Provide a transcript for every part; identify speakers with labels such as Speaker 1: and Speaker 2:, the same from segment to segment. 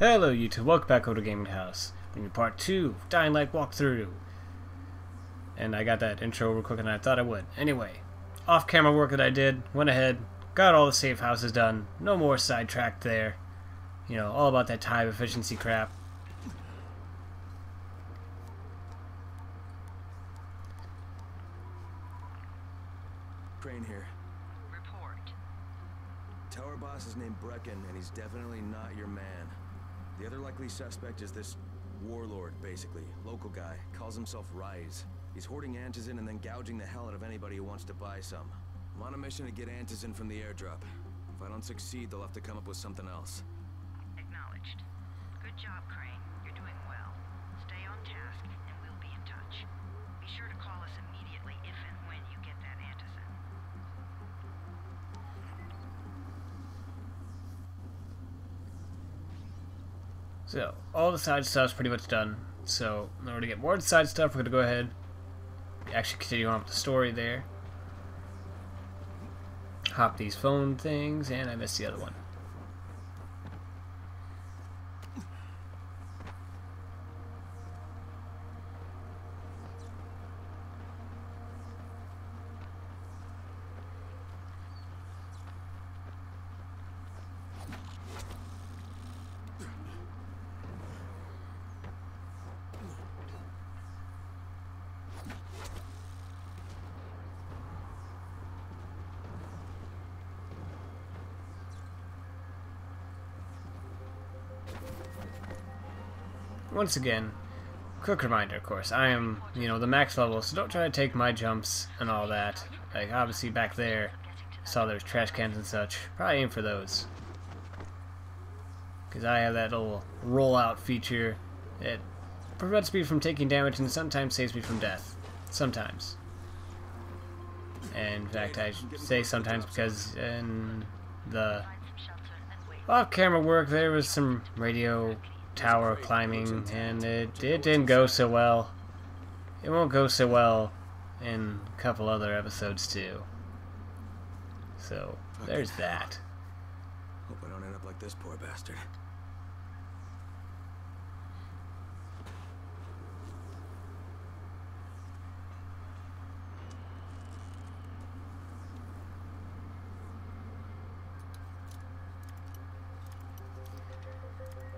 Speaker 1: Hello YouTube, welcome back over to GamingHouse. Bringing you part 2 of Dying Light walkthrough. And I got that intro over quicker than I thought I would. Anyway, off-camera work that I did, went ahead, got all the safe houses done, no more sidetracked there. You know, all about that time efficiency crap.
Speaker 2: Crane here.
Speaker 3: Report.
Speaker 2: Tower boss is named Brecken, and he's definitely not your man. The other likely suspect is this warlord, basically. Local guy. Calls himself Rise. He's hoarding antizin and then gouging the hell out of anybody who wants to buy some. I'm on a mission to get antizin from the airdrop. If I don't succeed, they'll have to come up with something else.
Speaker 3: Acknowledged. Good job, Crane. You're doing well. Stay on task, and we'll be in touch. Be sure to call us immediately if and when you get that antizin.
Speaker 1: So, all the side stuff's pretty much done. So, in order to get more of the side stuff, we're going to go ahead actually continue on with the story there. Hop these phone things, and I missed the other one. Once again, quick reminder, of course, I am, the max level, so don't try to take my jumps and all that. Like, obviously back there, saw there's trash cans and such. Probably aim for those. Because I have that little rollout feature that prevents me from taking damage and sometimes saves me from death. Sometimes. And in fact, I say sometimes because in the off-camera work there was some radio tower climbing, and it didn't go so well. It won't go so well in a couple other episodes too. So there's that.
Speaker 2: Hope I don't end up like this poor bastard.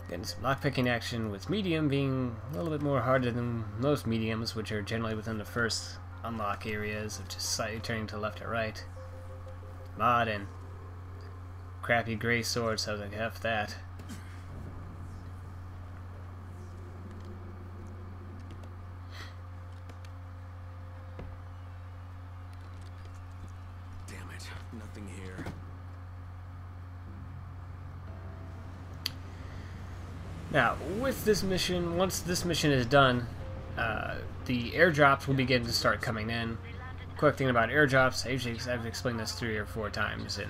Speaker 1: Getting some lockpicking action, with medium being a little bit more harder than most mediums, which are generally within the first unlock areas of just slightly turning to left or right. Mod and crappy gray sword, so I was like, F that.
Speaker 2: Damn it, nothing here.
Speaker 1: Now, with this mission, once this mission is done, the airdrops will begin to start coming in. Quick thing about airdrops, I've explained this 3 or 4 times in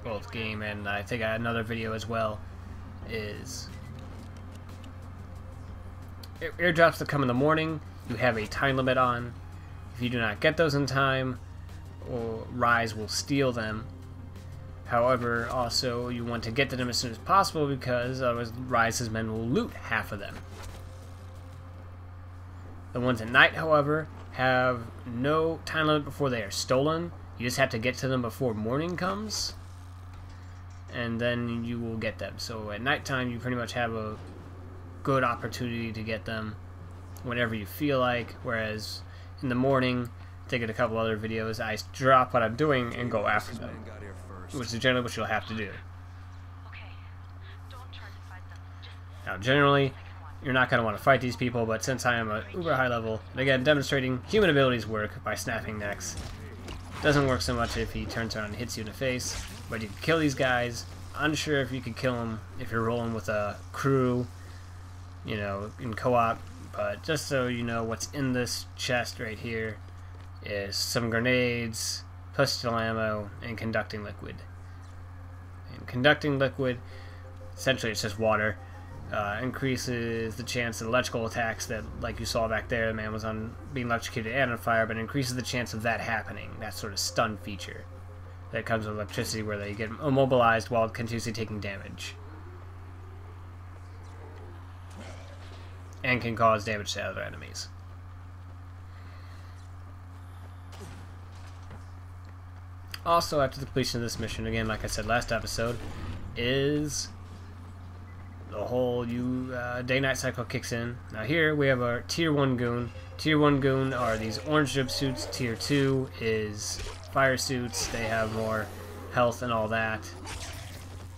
Speaker 1: both game, and I think I had another video as well, is airdrops that come in the morning, you have a time limit on. If you do not get those in time, Rise will steal them. However, also, you want to get to them as soon as possible because otherwise Rise's men will loot half of them. The ones at night, however, have no time limit before they are stolen. You just have to get to them before morning comes, and then you will get them. So at nighttime, you pretty much have a good opportunity to get them whenever you feel like, whereas in the morning, I think in a couple other videos, I drop what I'm doing and go after them, which is generally what you'll have to do. Now, generally, you're not going to want to fight these people, but since I am a uber high level, and again, demonstrating human abilities work by snapping necks, doesn't work so much if he turns around and hits you in the face, but you can kill these guys. Unsure if you could kill them if you're rolling with a crew, in co-op, but just so you know, what's in this chest right here is some grenades, pistol ammo, and conducting liquid. And conducting liquid, essentially it's just water, increases the chance of electrical attacks that, like you saw back there, the man was being electrocuted and on fire, but increases the chance of that happening, that sort of stun feature that comes with electricity where they get immobilized while continuously taking damage. and can cause damage to other enemies. Also, after the completion of this mission, again, like I said last episode, is the whole day-night cycle kicks in. Now here we have our Tier 1 Goon. Tier 1 Goon are these orange drip suits. Tier 2 is fire suits. They have more health and all that.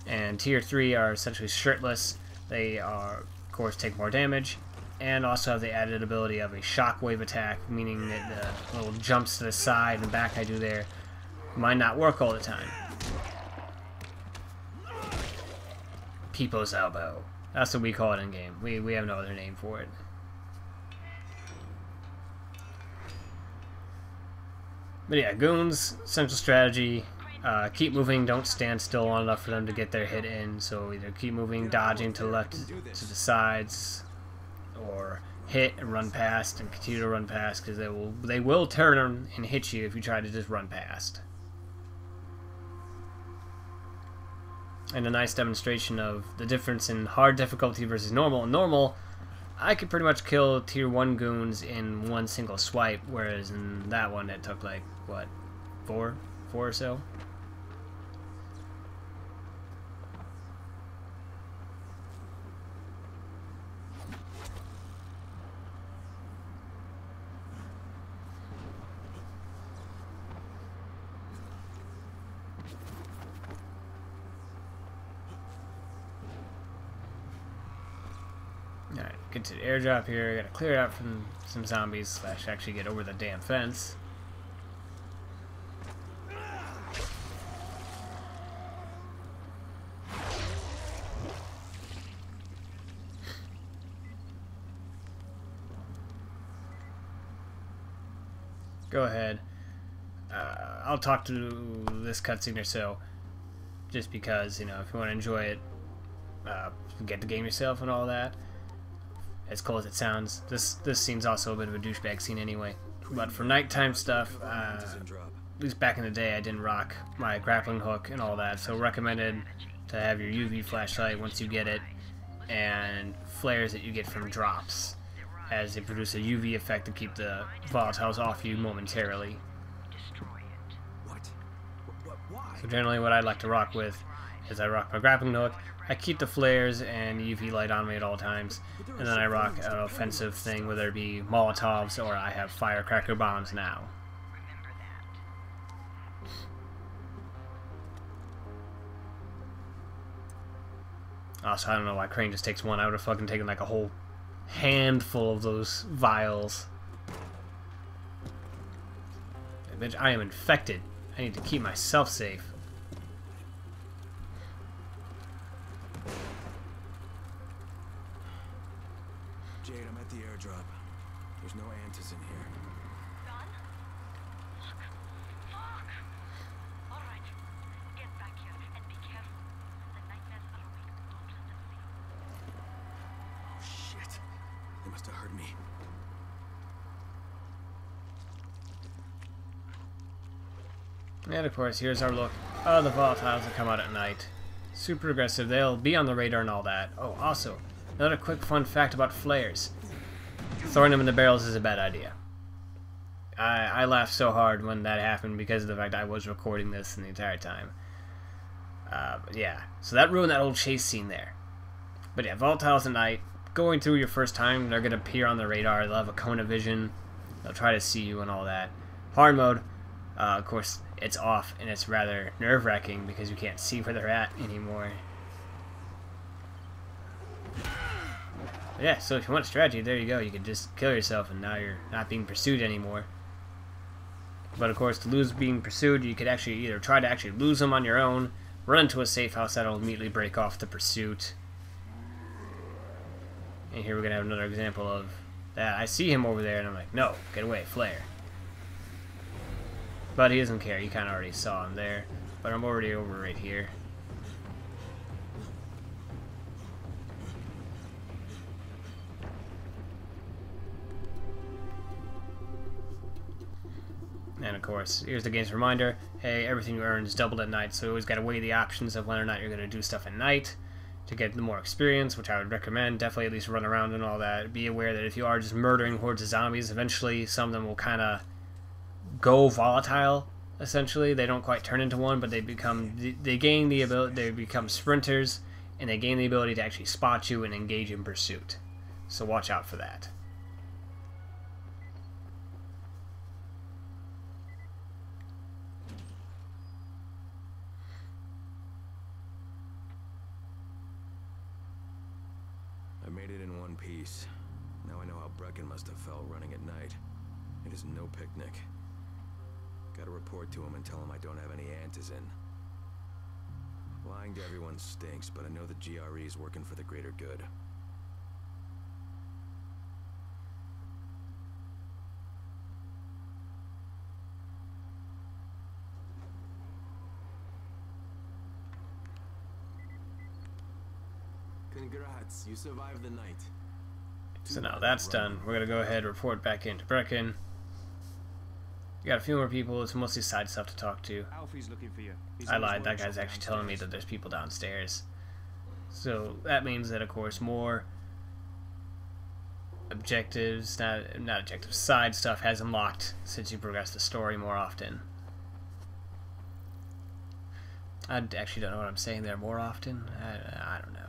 Speaker 1: And Tier 3 are essentially shirtless. They are, of course, take more damage. And also have the added ability of a shockwave attack, meaning that the little jumps to the side and back I do there might not work all the time. People's Elbow. That's what we call it in game. We have no other name for it. But yeah, goons, central strategy, keep moving, don't stand still long enough for them to get their hit in, so either keep moving, dodging to the left, to the sides, or hit and run past and continue to run past, because they will turn and hit you if you try to just run past. And a nice demonstration of the difference in hard difficulty versus normal. In normal, I could pretty much kill Tier 1 goons in one single swipe, whereas in that one it took like, what, four or so? Alright, get to the airdrop here. Gotta clear it out from some zombies, / actually get over the damn fence. Go ahead. I'll talk to this cutscene or so, just because, you know, if you want to enjoy it, get the game yourself and all that. As cool as it sounds, this scene's also a bit of a douchebag scene anyway. But for nighttime stuff, at least back in the day, I didn't rock my grappling hook and all that, so recommended to have your UV flashlight once you get it, and flares that you get from drops, as they produce a UV effect to keep the volatiles off you momentarily. So generally what I like to rock with is I rock my grappling hook, I keep the flares and UV light on me at all times, and then I rock an offensive thing, whether it be Molotovs or I have firecracker bombs now. Also, I don't know why Crane just takes one. I would have fucking taken like a whole handful of those vials. Bitch, I am infected. I need to keep myself safe.
Speaker 2: Jade, I'm at the airdrop. There's no antis in here.
Speaker 3: Done? Fuck! Alright. Get back here and be careful. The nightmares are a weak goblet of
Speaker 2: Oh shit. They must have heard me.
Speaker 1: And of course, here's our look. Oh, the volatiles that come out at night. Super aggressive. They'll be on the radar and all that. Oh, also, another quick fun fact about flares. Throwing them in the barrels is a bad idea. I laughed so hard when that happened because of the fact I was recording this the entire time. But yeah, so that ruined that whole chase scene there. But yeah, volatiles at night, going through your first time, they're going to appear on the radar. They'll have a cone of vision. They'll try to see you and all that. Hard mode, of course, it's off, and it's rather nerve-wracking because you can't see where they're at anymore. But yeah, so if you want a strategy, there you go. You can just kill yourself, and now you're not being pursued anymore. But of course, to lose being pursued, you could actually either try to actually lose them on your own, run into a safe house that'll immediately break off the pursuit. And here we're going to have another example of that. I see him over there, and I'm like, no, get away, flare. But he doesn't care. You kind of already saw him there. But I'm already over right here. And of course, here's the game's reminder. Hey, everything you earn is doubled at night, so you always got to weigh the options of whether or not you're going to do stuff at night. to get the more experience, which I would recommend. Definitely at least run around and all that. Be aware that if you are just murdering hordes of zombies, eventually some of them will kind of go volatile. Essentially, they don't quite turn into one, but they gain the ability. They become sprinters, and they gain the ability to actually spot you and engage in pursuit. So watch out for that.
Speaker 2: I made it in one piece. Now I know how Brecken must have felt running at night. It is no picnic. Gotta report to him and tell him I don't have any antizin. Lying to everyone stinks, but I know the GRE is working for the greater good.
Speaker 4: Congrats, you survived the night.
Speaker 1: So now that's done. We're gonna go ahead and report back into Brecken. We got a few more people. It's mostly side stuff to talk to.
Speaker 5: Alfie's looking for you.
Speaker 1: I lied. That guy's actually telling me that there's people downstairs. So that means that, of course, more objectives, not objectives, side stuff has unlocked since you progress the story more often. I actually don't know what I'm saying there. More often? I don't know.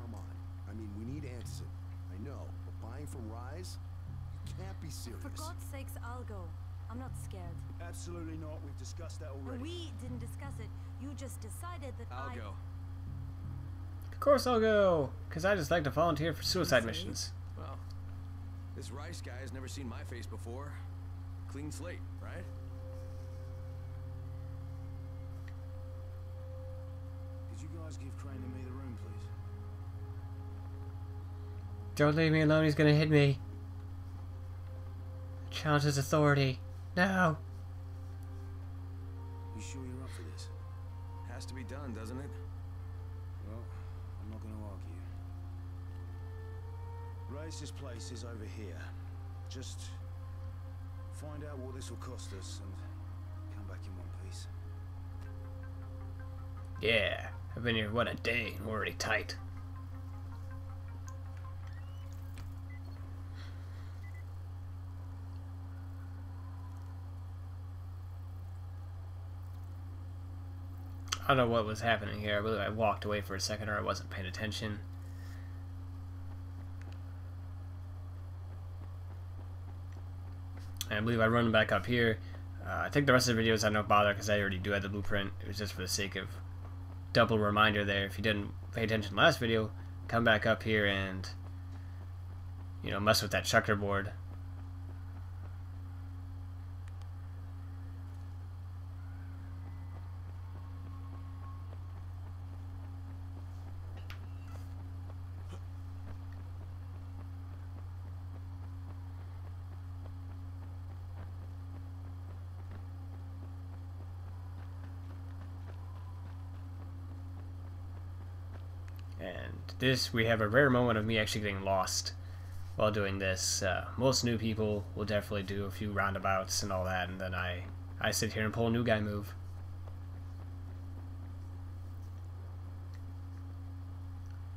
Speaker 6: Come on. I mean, we need antizin. I know, but buying from Rise? You can't be serious.
Speaker 7: For God's sakes, I'll go. I'm not scared.
Speaker 5: Absolutely not. We've discussed that already.
Speaker 7: And we didn't discuss it. You just decided that
Speaker 2: I'll go.
Speaker 1: Of course I'll go, because I just like to volunteer for suicide missions.
Speaker 2: Well, this Rice guy has never seen my face before. Clean slate, right?
Speaker 5: Could you guys give Crane and me the room, please?
Speaker 1: Don't leave me alone, he's gonna hit me. Challenge his authority. No.
Speaker 5: You sure you're up for this?
Speaker 2: Has to be done, doesn't it?
Speaker 5: Well, I'm not going to argue. Race's place is over here. Just find out what this will cost us and come back in one piece.
Speaker 1: Yeah, I've been here, what, a day, and we're already tight. I don't know what was happening here. I believe I walked away for a second or I wasn't paying attention. And I believe I run back up here. I think the rest of the videos I don't bother because I already do have the blueprint. It was just for the sake of double reminder there. If you didn't pay attention to the last video, come back up here and, you know, mess with that checkerboard. And this, we have a rare moment of me actually getting lost while doing this. Most new people will definitely do a few roundabouts and all that, and then I sit here and pull a new guy move.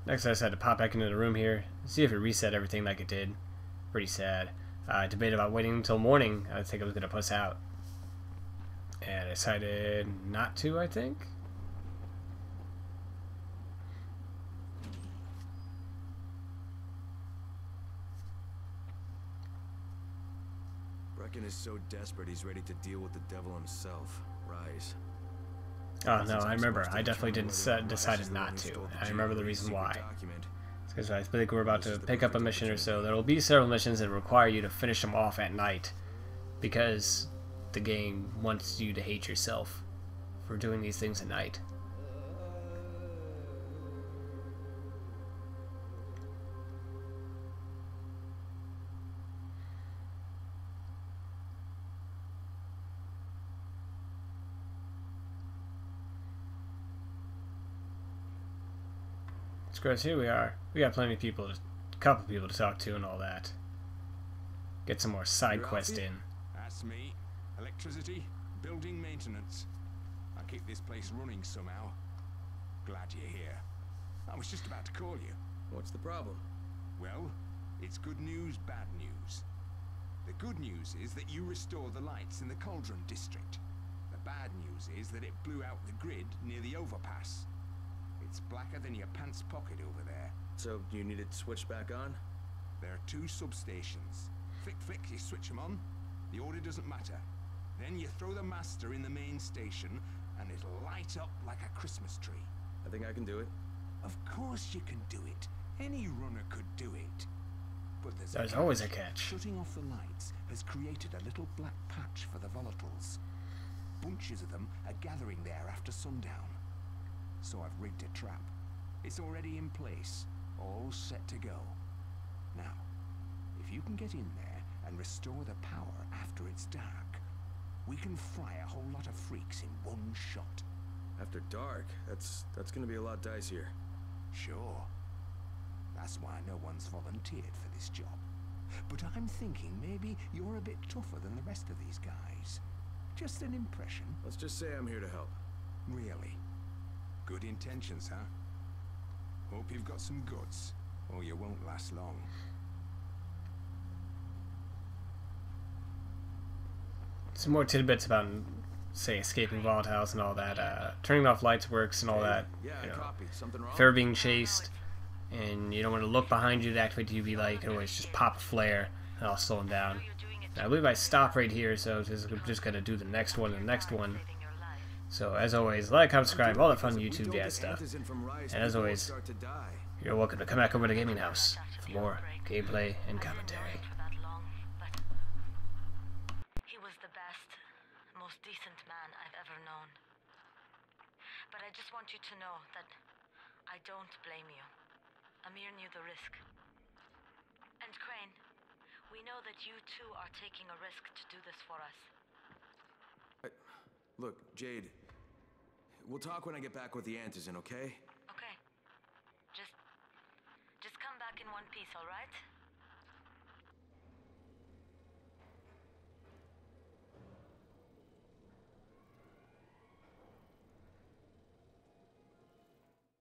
Speaker 1: Next I just had to pop back into the room here, see if it reset everything like it did. Pretty sad. I debated about waiting until morning. I think I was going to puss out. And I decided not to, I think.
Speaker 2: Brecken is so desperate he's ready to deal with the devil himself, Rise.
Speaker 1: Oh no, I remember. I definitely decided not to. I remember the reason why. It's because I think we're about to pick up a mission or so. There will be several missions that require you to finish them off at night, because the game wants you to hate yourself for doing these things at night. Gross, here we are. We got plenty of people, a couple people to talk to and all that. Get some more side quests in.
Speaker 8: That's me. Electricity, building maintenance. I keep this place running somehow. Glad you're here. I was just about to call you.
Speaker 2: What's the problem?
Speaker 8: Well, it's good news, bad news. The good news is that you restore the lights in the Cauldron district. The bad news is that it blew out the grid near the overpass. It's blacker than your pants pocket over there.
Speaker 2: So, you need it switched back on?
Speaker 8: There are 2 substations. Flick, flick, you switch them on. The order doesn't matter. Then you throw the master in the main station, and it'll light up like a Christmas tree.
Speaker 2: I think I can do it.
Speaker 8: Of course you can do it. Any runner could do it. But
Speaker 1: There's always a catch.
Speaker 8: Shutting off the lights has created a little black patch for the volatiles. Bunches of them are gathering there after sundown. So I've rigged a trap. It's already in place, all set to go. Now, if you can get in there and restore the power after it's dark, we can fry a whole lot of freaks in one shot.
Speaker 2: After dark? That's gonna be a lot dicier.
Speaker 8: Sure. That's why no one's volunteered for this job. But I'm thinking maybe you're a bit tougher than the rest of these guys. Just an impression.
Speaker 2: Let's just say I'm here to help.
Speaker 8: Really? Good intentions, huh? Hope you've got some guts, or you won't last long.
Speaker 1: Some more tidbits about, say, escaping volatiles and all that. Turning off lights works and all that.
Speaker 2: Yeah,
Speaker 1: You know,
Speaker 2: copy. Something wrong?
Speaker 1: if you're being chased and you don't want to look behind you to activate the UV light, you can always just pop a flare and I'll slow them down. Now, I believe I stop right here, so I'm just going to do the next one and the next one. So, as always, like, comment, subscribe, all the fun YouTube dad stuff. And as always, you're welcome to come back over to Gaming House for more gameplay and commentary.
Speaker 3: He was the best, most decent man I've ever known. But I just want you to know that I don't blame you. Amir knew the risk. And Crane, we know that you too are taking a risk to do this for us.
Speaker 2: Look, Jade, we'll talk when I get back with the Antizin, okay?
Speaker 3: Okay. Just come back in one piece, all right?